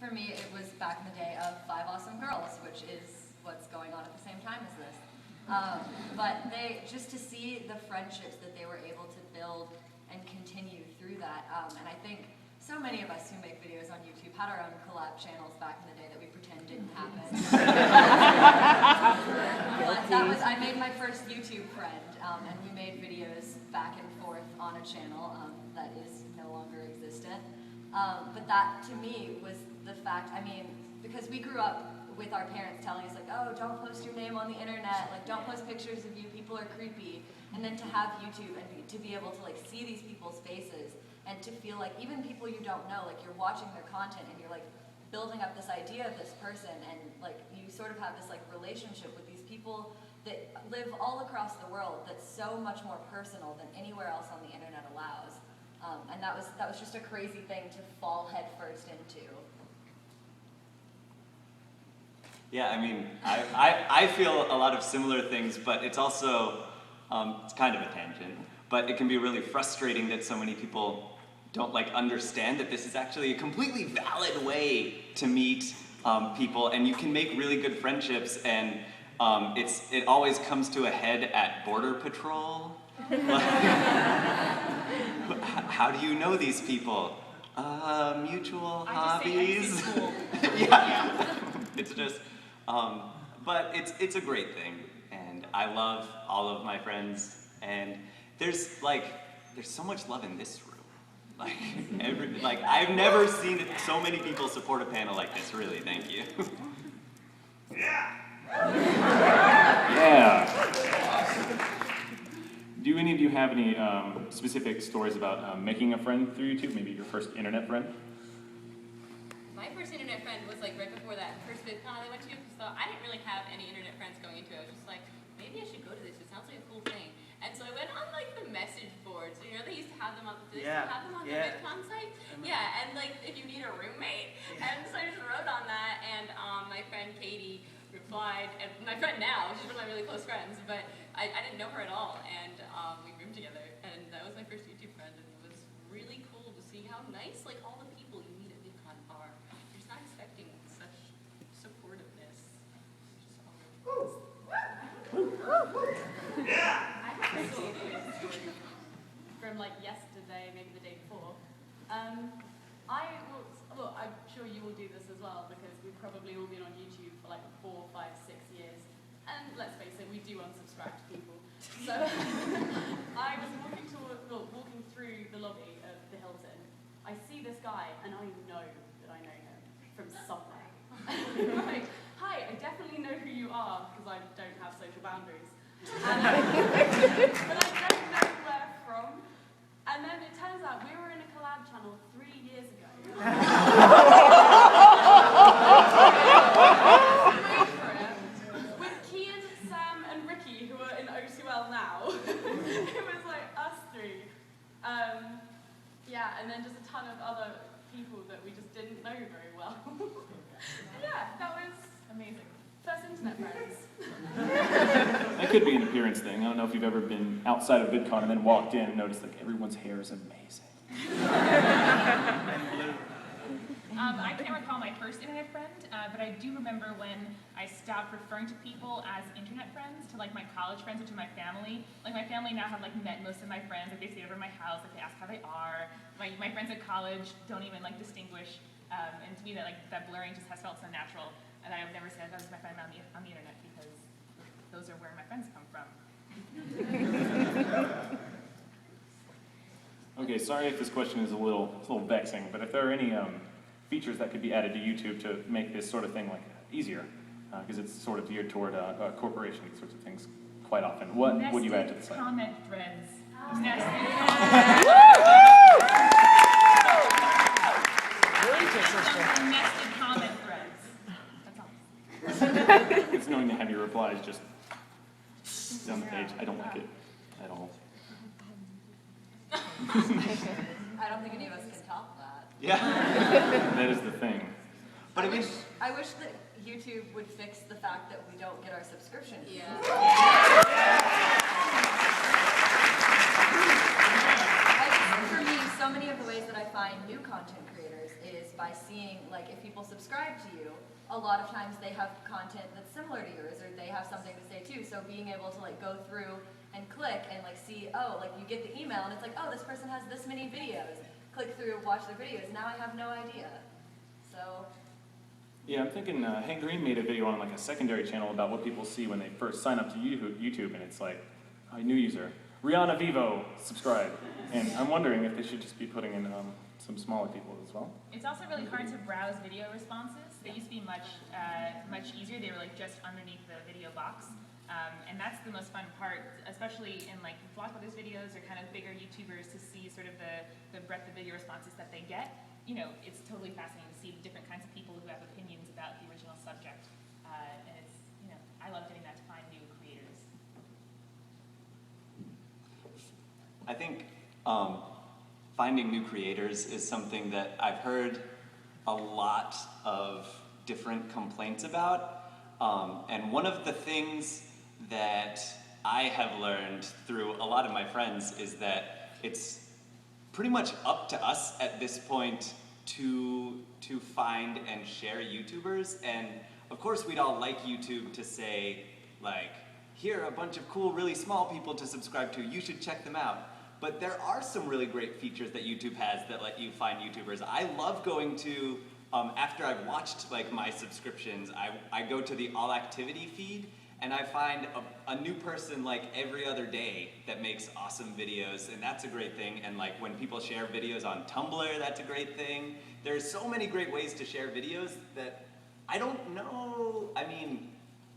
for me, it was back in the day of Five Awesome Girls, which is what's going on at the same time as this. But just to see the friendships that they were able to build and continue through that, and I think so many of us who make videos on YouTube had our own collab channels back in the day that we pretend didn't happen. But I made my first YouTube friend, and we made videos back and forth on a channel that is no longer existent. But that, to me, was the fact, I mean, because we grew up with our parents telling us, like, oh, don't post your name on the internet, like, don't post pictures of you, people are creepy. And then to have YouTube and to be able to, like, see these people's faces and to feel like even people you don't know, like, you're watching their content and you're, like, building up this idea of this person and, like, you sort of have this, like, relationship with these people that live all across the world that's so much more personal than anywhere else on the internet allows. And that was just a crazy thing to fall headfirst into. Yeah, I mean, I feel a lot of similar things, but it's also, it's kind of a tangent, but it can be really frustrating that so many people don't understand that this is actually a completely valid way to meet people, and you can make really good friendships, and it always comes to a head at Border Patrol. How do you know these people? Mutual hobbies. Yeah. It's just, but it's a great thing, and I love all of my friends, and there's so much love in this room. I've never seen so many people support a panel like this. Really, thank you. Yeah. Do any of you have any specific stories about making a friend through YouTube? Maybe your first internet friend? My first internet friend was right before that first VidCon I went to, so I didn't really have any internet friends going into it. I was just like, maybe I should go to this. It sounds like a cool thing. And so I went on the message boards. You know, they used to have them on. They still have them on the VidCon site. Yeah, and if you need a roommate, and so I just wrote on that, and my friend Katie replied, and my friend now, she's one of my really close friends, but I didn't know her at all, and we roomed together, and that was my first YouTube friend, and it was really cool to see how nice all the people you meet at VidCon are. You're just not expecting such supportiveness. Yeah. I have a story from yesterday, maybe the day before. I'm sure you will do this as well, because we've probably all been on YouTube for 4, 5, 6 years. And let's face it, we do unsubscribe to people. So I was walking through the lobby of the Hilton. I see this guy, and I know that I know him from somewhere. I'm like, hi, I definitely know who you are, because I don't have social boundaries. And, but I don't know where from. And then it turns out we were in a collab channel 3 years ago. With Kian, Sam, and Ricky, who are in O2L now. It was us three. Yeah, and then just a ton of other people that we just didn't know very well. Yeah, that was amazing. First internet friends. That could be an appearance thing. I don't know if you've ever been outside of VidCon and then walked in and noticed everyone's hair is amazing. I can't recall my first internet friend, but I do remember when I stopped referring to people as internet friends to my college friends or to my family. My family now have met most of my friends. They stay over at my house. They ask how they are. My friends at college don't even distinguish, and to me that blurring just has felt so natural. And I've never said that was my friend on the internet, because those are where my friends come from. Okay, sorry if this question is a little vexing, but if there are any features that could be added to YouTube to make this sort of thing easier, because it's sort of geared toward a corporation, these sorts of things quite often. What would you add to the site? Comment threads. Nested comment threads. That's all. It's knowing to have your replies just down the page. I don't like it at all. I don't think any of us can top that. Yeah. That is the thing. But I wish that YouTube would fix the fact that we don't get our subscription fees. For me, so many of the ways that I find new content creators is by seeing, like, if people subscribe to you, a lot of times they have content that's similar to yours, or they have something to say too. So being able to like go through and click and like see, oh, like you get the email and it's like, oh, this person has this many videos. Click through, watch their videos. Now I have no idea. So. Yeah, I'm thinking Hank Green made a video on like a secondary channel about what people see when they first sign up to YouTube, and it's like, a new user, Rihanna Vivo, subscribe. And I'm wondering if they should just be putting in some smaller people as well. It's also really hard to browse video responses. They used to be much easier. They were like just underneath the video box. And that's the most fun part, especially in like Vlogbrothers videos or kind of bigger YouTubers, to see sort of the breadth of video responses that they get. You know, it's totally fascinating to see the different kinds of people who have opinions about the original subject. And it's, you know, I love getting that to find new creators. I think finding new creators is something that I've heard a lot of different complaints about. And one of the things that I have learned through a lot of my friends is that it's pretty much up to us at this point to find and share YouTubers. And of course we'd all like YouTube to say, like, here are a bunch of cool, really small people to subscribe to, you should check them out. But there are some really great features that YouTube has that let you find YouTubers. I love going to, after I've watched like my subscriptions, I go to the all activity feed and I find a new person like every other day that makes awesome videos, and that's a great thing. And like when people share videos on Tumblr, that's a great thing. There's so many great ways to share videos that I don't know, I mean,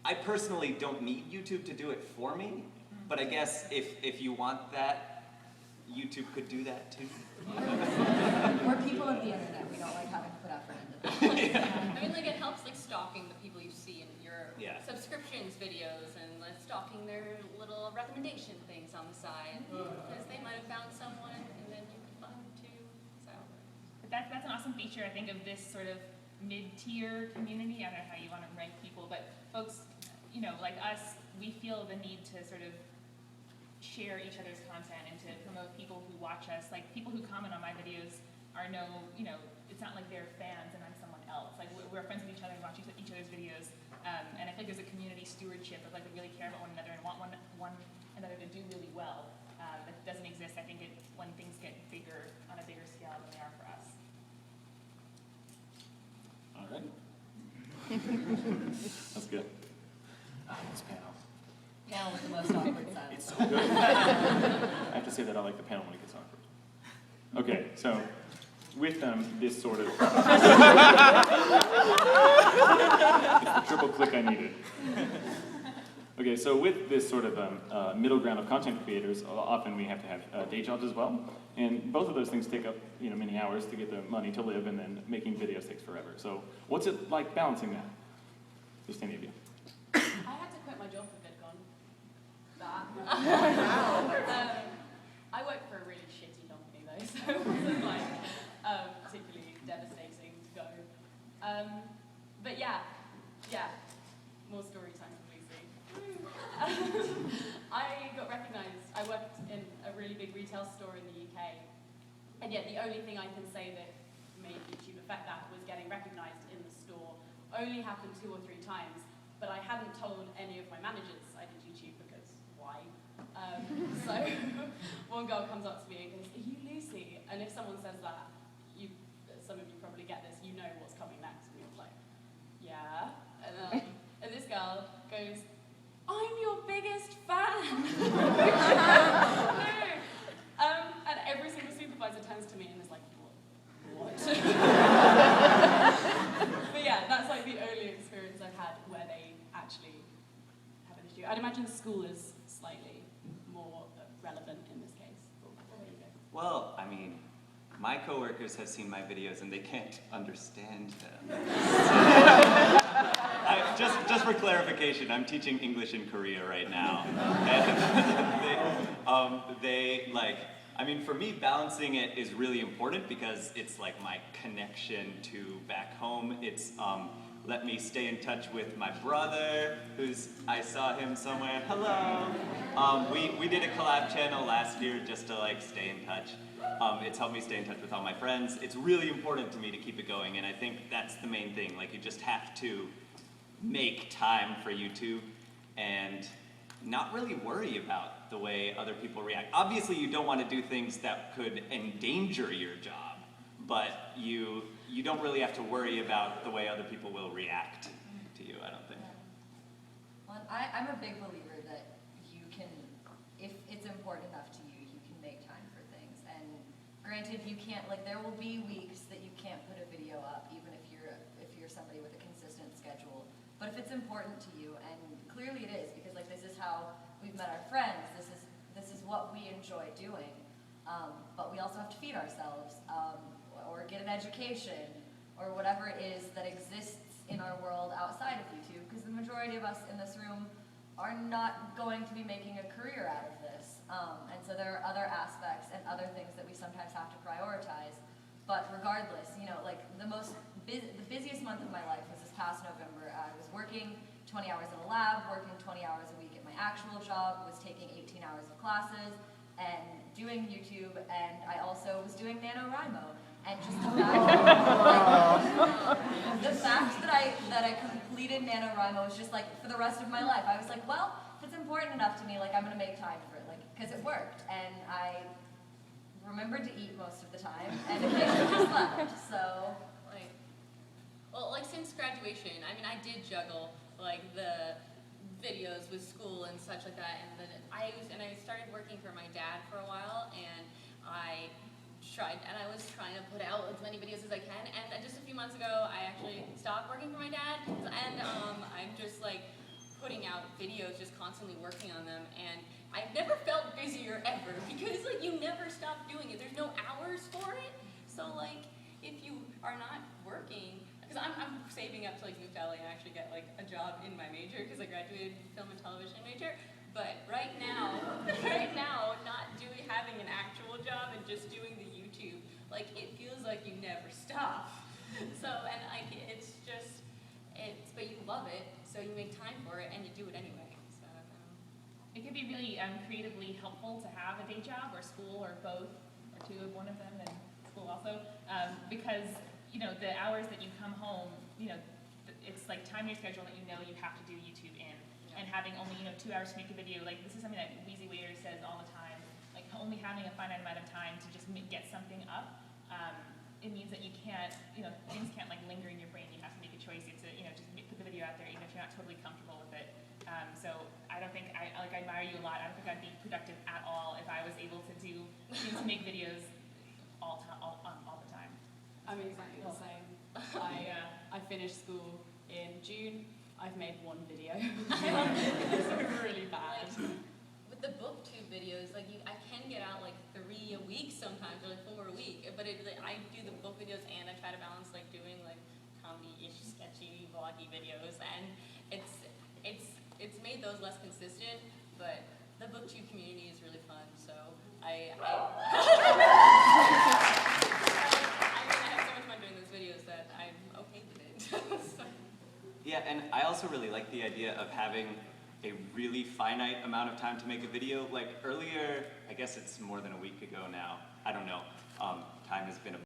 I personally don't need YouTube to do it for me, but I guess if you want that, YouTube could do that too. We're people of the internet. We don't like having to put effort into that. I mean, like, it helps, like, stalking the people you see in your subscriptions videos and like, stalking their little recommendation things on the side, because they might have found someone and then you can find them too. So. But that's an awesome feature, I think, of this sort of mid-tier community. I don't know how you want to rank people, but folks, you know, like us, we feel the need to sort of share each other's content and to promote people who watch us. Like, people who comment on my videos are you know, it's not like they're fans and I'm someone else. Like, we're friends with each other and watch each other's videos. And I think there's a community stewardship of like, we really care about one another and want one another to do really well. That doesn't exist, I think, when things get bigger, on a bigger scale than they are for us. All right. That's good. This panel. Panel with the most awkward silence. It's so good. I have to say that I like the panel when it gets awkward. Okay, so with this sort of it's the triple click I needed. Okay, so with this sort of middle ground of content creators, often we have to have day jobs as well, and both of those things take up many hours to get the money to live, and then making videos takes forever. So what's it like balancing that? Just any of you. I had to quit my job for VidCon. I work for a really shitty company though, so it wasn't like particularly devastating to go. But yeah, more story time for Lucy. I got recognised. I worked in a really big retail store in the UK, and yet the only thing I can say that made YouTube affect that was getting recognised in the store. Only happened 2 or 3 times, but I hadn't told any of my managers I did YouTube because why? So one girl comes up to me and goes, "Are you Lucy?" And if someone says that, some of you probably get this, you know what's coming next. And you're like, yeah. And this girl goes, "I'm your biggest fan." And every single supervisor turns to me and is like, what? But yeah, that's like the only experience I've had where they actually have an issue. I'd imagine school is slightly more relevant in this case. There you go. Well, I mean, my coworkers have seen my videos and they can't understand them. Just for clarification, I'm teaching English in Korea right now. And I mean, for me, balancing it is really important because it's like my connection to back home. It's let me stay in touch with my brother, I saw him somewhere. Hello. We did a collab channel last year just to like stay in touch. It's helped me stay in touch with all my friends. It's really important to me to keep it going, and I think that's the main thing. Like, you just have to make time for YouTube and not really worry about the way other people react. Obviously, you don't want to do things that could endanger your job, but you don't really have to worry about the way other people will react to you, I don't think. Well, I'm a big believer that you can, if it's important enough to you, you can make time for things. And granted, you can't, like, there will be weeks that you can't put a video up, even if you're somebody with a consistent schedule. But if it's important to you, and clearly it is, because like this is how we've met our friends, this is what we enjoy doing. But we also have to feed ourselves, or get an education, or whatever it is that exists in our world outside of YouTube, because the majority of us in this room are not going to be making a career out of this. And so there are other aspects and other things that we sometimes have to prioritize. But regardless, you know, like the busiest month of my life was this past November. I was working 20 hours in a lab, working 20 hours a week at my actual job, was taking 18 hours of classes, and doing YouTube, and I also was doing NaNoWriMo. And just the fact that I completed NaNoWriMo was just like, for the rest of my life, I was like, well, if it's important enough to me, like, I'm gonna make time for it, like, because it worked, and I remembered to eat most of the time, and occasionally just left, so. Well, since graduation, I mean, I did juggle, like, the videos with school and such like that, and then I started working for my dad for a while, and I was trying to put out as many videos as I can, and just a few months ago, I actually stopped working for my dad, and I'm just, like, putting out videos, just constantly working on them, and I've never felt busier ever, because, like, you never stop doing it. There's no hours for it, so, like, if you are not working, because I'm saving up to, like, move to LA and actually get, like, a job in my major, because I graduated film and television major, but right now, not having an actual job and just doing the YouTube, like, it feels like you never stop. So, and, like, but you love it, so you make time for it, and you do it anyway, so. It can be really creatively helpful to have a day job or school or both, or two of one of them, and school also, because, you know, the hours that you come home, you know, it's like time in your schedule that you know you have to do YouTube in, and having only, you know, 2 hours to make a video, like, this is something that Wheezy Waiter says all the time, like, only having a finite amount of time to just get something up, it means that you can't, you know, things can't, like, linger in your brain. You have to make a choice. You have to, you know, just put the video out there, even if you're not totally comfortable with it. So I don't think, I admire you a lot. I don't think I'd be productive at all if I was able to make videos all the time. I'm exactly the same. I finished school in June. I've made one video. It's really bad. With the booktube videos, like, I can get out like 3 a week sometimes, or like 4 a week. But I do the book videos and I try to balance like doing like comedy-ish, sketchy, vloggy videos, and it's made those less consistent. But the booktube community is really fun, so I have so much fun doing those videos that I'm okay with it. So. Yeah, and I also really like the idea of having a really finite amount of time to make a video. Like earlier, I guess it's more than a week ago now, I don't know, time has been a